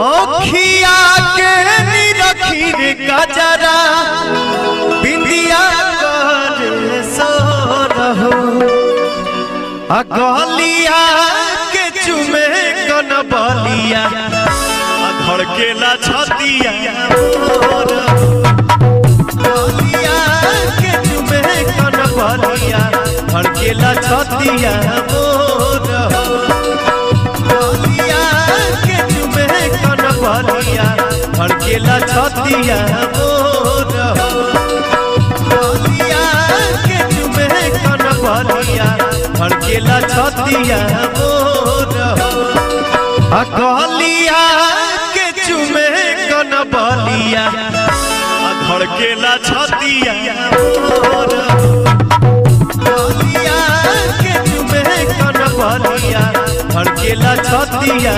ओखिया के निरखी रे गजरा बिंदिया कर सो रहो गलिया के चुमे कन बलिया धड़केला छतिया गलिया के चुमे कन बलिया धड़केला छतिया गलिया के चुमे कन बलिया धड़केला छतिया गलिया के चुमे कन बलिया धड़केला छतिया गलिया के चुमे कन बलिया धड़केला छतिया गलिया के चुमे कन बलिया धड़केला छतिया